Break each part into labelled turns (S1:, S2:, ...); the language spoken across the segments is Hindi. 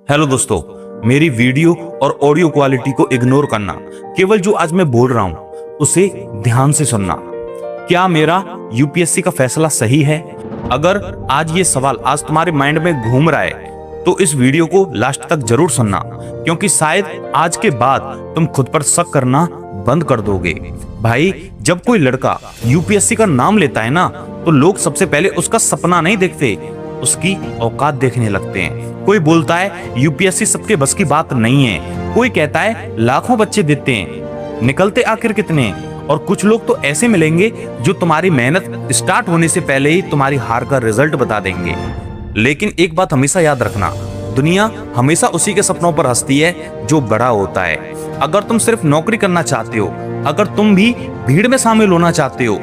S1: हेलो दोस्तों, मेरी वीडियो और ऑडियो क्वालिटी को इग्नोर करना। केवल जो आज मैं बोल रहा हूं उसे ध्यान से सुनना। क्या मेरा यूपीएससी का फैसला सही है? अगर आज ये सवाल आज तुम्हारे माइंड में घूम रहा है तो इस वीडियो को लास्ट तक जरूर सुनना, क्योंकि शायद आज के बाद तुम खुद पर शक करना बंद कर दोगे। भाई, जब कोई लड़का यूपीएससी का नाम लेता है ना, तो लोग सबसे पहले उसका सपना नहीं देखते, उसकी औकात देखने लगते हैं। कोई बोलता है यूपीएससी सबके बस की बात नहीं है, कोई कहता है लाखों बच्चे देते हैं, निकलते आखिर कितने। और कुछ लोग तो ऐसे मिलेंगे जो तुम्हारी मेहनत स्टार्ट होने से पहले ही तुम्हारी हार का रिजल्ट बता देंगे। लेकिन एक बात हमेशा याद रखना, दुनिया हमेशा उसी के सपनों पर हंसती है जो बड़ा होता है। अगर तुम सिर्फ नौकरी करना चाहते हो, अगर तुम भी भीड़ में शामिल होना चाहते हो,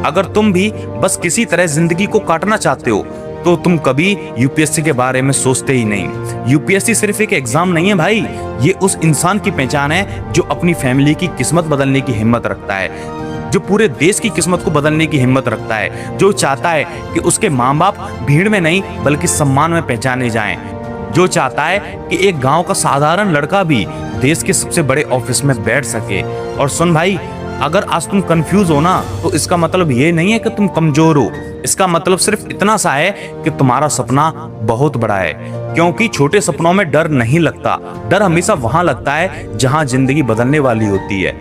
S1: अगर तुम भी बस किसी तरह जिंदगी को काटना चाहते हो, तो तुम कभी यूपीएससी के बारे में सोचते ही नहीं। यूपीएससी सिर्फ एक एग्जाम नहीं है भाई, ये उस इंसान की पहचान है जो अपनी फैमिली की किस्मत बदलने की हिम्मत रखता है, जो पूरे देश की किस्मत को बदलने की हिम्मत रखता है, जो चाहता है कि उसके माँ बाप भीड़ में नहीं बल्कि सम्मान में पहचाने जाएं, जो चाहता है कि एक गांव का साधारण लड़का भी देश के सबसे बड़े ऑफिस में बैठ सके। और सुन भाई, अगर आज तुम कंफ्यूज हो ना, तो इसका मतलब ये नहीं है कि तुम कमजोर हो, इसका मतलब सिर्फ इतना सा है कि तुम्हारा सपना बहुत बड़ा है। क्योंकि छोटे सपनों में डर नहीं लगता, डर हमेशा वहां लगता है जहां जिंदगी बदलने वाली होती है।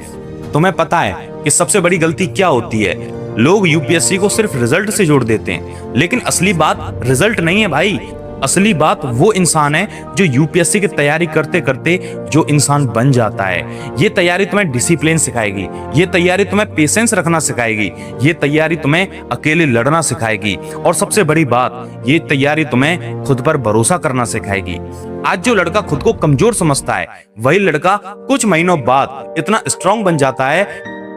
S1: तुम्हें पता है कि सबसे बड़ी गलती क्या होती है? लोग यूपीएससी को सिर्फ रिजल्ट से जोड़ देते हैं, लेकिन असली बात रिजल्ट नहीं है भाई। असली बात वो इंसान है जो यूपीएससी की तैयारी करते करते जो इंसान बन जाता है। ये तैयारी तुम्हें डिसिप्लिन सिखाएगी, ये तैयारी तुम्हें पेशेंस रखना सिखाएगी, ये तैयारी तुम्हें अकेले लड़ना सिखाएगी, और सबसे बड़ी बात, ये तैयारी तुम्हें खुद पर भरोसा करना सिखाएगी। आज जो लड़का खुद को कमजोर समझता है, वही लड़का कुछ महीनों बाद इतना स्ट्रांग बन जाता है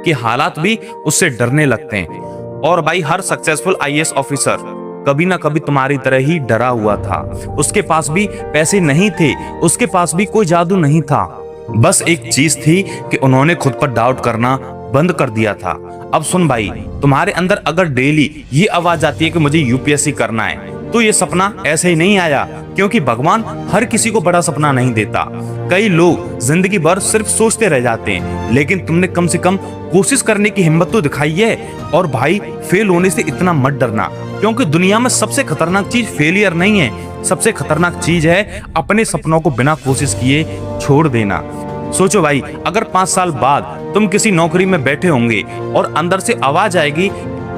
S1: कि हालात भी उससे डरने लगते हैं। और भाई, हर सक्सेसफुल आईएएस ऑफिसर कभी ना कभी तुम्हारी तरह ही डरा हुआ था। उसके पास भी पैसे नहीं थे, उसके पास भी कोई जादू नहीं था, बस एक चीज थी कि उन्होंने खुद पर डाउट करना बंद कर दिया था। अब सुन भाई, तुम्हारे अंदर अगर डेली ये आवाज आती है कि मुझे यूपीएससी करना है, तो ये सपना ऐसे ही नहीं आया, क्योंकि भगवान हर किसी को बड़ा सपना नहीं देता। कई लोग जिंदगी भर सिर्फ सोचते रह जाते हैं, लेकिन तुमने कम से कम कोशिश करने की हिम्मत तो दिखाई है। और भाई, फेल होने से इतना मत डरना, क्योंकि दुनिया में सबसे खतरनाक चीज फेलियर नहीं है, सबसे खतरनाक चीज है अपने सपनों को बिना कोशिश किए छोड़ देना। सोचो भाई, अगर 5 साल बाद तुम किसी नौकरी में बैठे होंगे और अंदर से आवाज आएगी,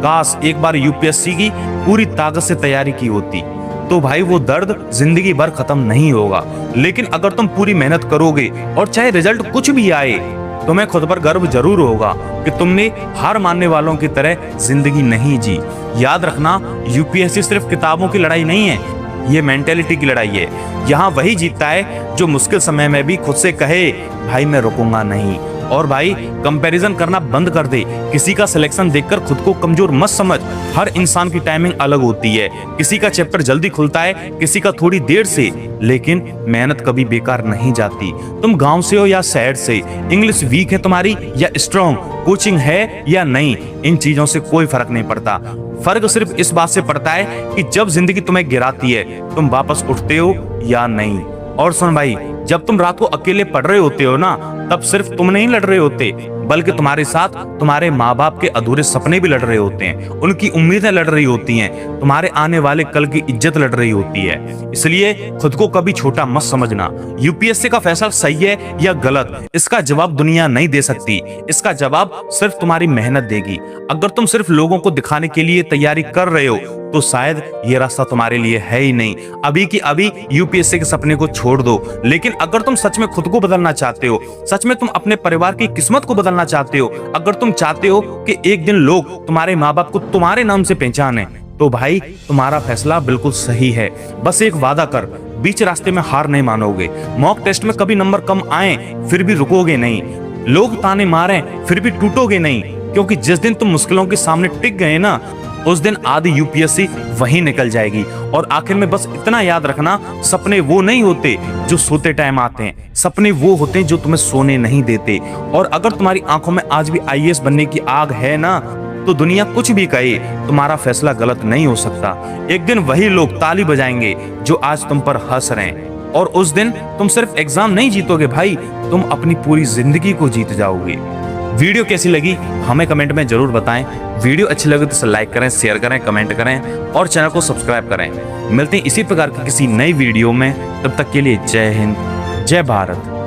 S1: काश एक बार यूपीएससी की पूरी ताकत से तैयारी की होती, तो भाई वो दर्द जिंदगी भर खत्म नहीं होगा। लेकिन अगर तुम पूरी मेहनत करोगे और चाहे रिजल्ट कुछ भी आए, तुम्हें खुद पर गर्व जरूर होगा कि तुमने हार मानने वालों की तरह जिंदगी नहीं जी। याद रखना, यूपीएससी सिर्फ किताबों की लड़ाई नहीं है, ये मेंटेलिटी की लड़ाई है। यहाँ वही जीतता है जो मुश्किल समय में भी खुद से कहे, भाई मैं रुकूंगा नहीं। और भाई, कंपैरिजन करना बंद कर दे। किसी का सिलेक्शन देखकर खुद को कमजोर मत समझ। हर इंसान की टाइमिंग अलग होती है, किसी का चैप्टर जल्दी खुलता है, किसी का थोड़ी देर से, लेकिन मेहनत कभी बेकार नहीं जाती। तुम गांव से हो या शहर से, इंग्लिश वीक है तुम्हारी या स्ट्रॉन्ग, कोचिंग है या नहीं, इन चीजों से कोई फर्क नहीं पड़ता। फर्क सिर्फ इस बात से पड़ता है कि जब जिंदगी तुम्हें गिराती है, तुम वापस उठते हो या नहीं। और सुन भाई, जब तुम रात को अकेले पढ़ रहे होते हो ना, तब सिर्फ तुम नहीं लड़ रहे होते, बल्कि तुम्हारे साथ तुम्हारे माँ बाप के अधूरे सपने भी लड़ रहे होते हैं, उनकी उम्मीदें लड़ रही होती हैं, तुम्हारे आने वाले कल की इज्जत लड़ रही होती है। इसलिए खुद को कभी छोटा मत समझना। यूपीएससी का फैसला सही है या गलत, इसका जवाब दुनिया नहीं दे सकती, इसका जवाब सिर्फ तुम्हारी मेहनत देगी। अगर तुम सिर्फ लोगों को दिखाने के लिए तैयारी कर रहे हो, तो शायद ये रास्ता तुम्हारे लिए है ही नहीं। अभी की अभी यूपीएससी के सपने को छोड़ दो। लेकिन अगर तुम सच में खुद को बदलना चाहते हो, सच में तुम अपने परिवार की किस्मत को बदलना चाहते हो, अगर तुम चाहते हो कि एक दिन लोग तुम्हारे माँ बाप को तुम्हारे नाम से पहचाने, तो भाई तुम्हारा फैसला बिल्कुल सही है। बस एक वादा कर, बीच रास्ते में हार नहीं मानोगे। मॉक टेस्ट में कभी नंबर कम आए फिर भी रुकोगे नहीं, लोग ताने मारें फिर भी टूटोगे नहीं, क्योंकि जिस दिन तुम मुश्किलों के सामने टिक गए ना, उस दिन आधी यूपीएससी वहीं निकल जाएगी। और आखिर में बस इतना याद रखना, सपने वो नहीं होते जो सोते टाइम आते हैं, सपने वो होते हैं जो तुम्हें सोने नहीं देते। और अगर तुम्हारी आंखों में आज भी आईएएस बनने की आग है ना, तो दुनिया कुछ भी कहे, तुम्हारा फैसला गलत नहीं हो सकता। एक दिन वही लोग ताली बजाएंगे जो आज तुम पर हंस रहे हैं। और उस दिन तुम सिर्फ एग्जाम नहीं जीतोगे भाई, तुम अपनी पूरी जिंदगी को जीत जाओगे। वीडियो कैसी लगी हमें कमेंट में जरूर बताएं। वीडियो अच्छी लगे तो लाइक करें, शेयर करें, कमेंट करें और चैनल को सब्सक्राइब करें। मिलते हैं इसी प्रकार की किसी नई वीडियो में, तब तक के लिए जय हिंद, जय भारत।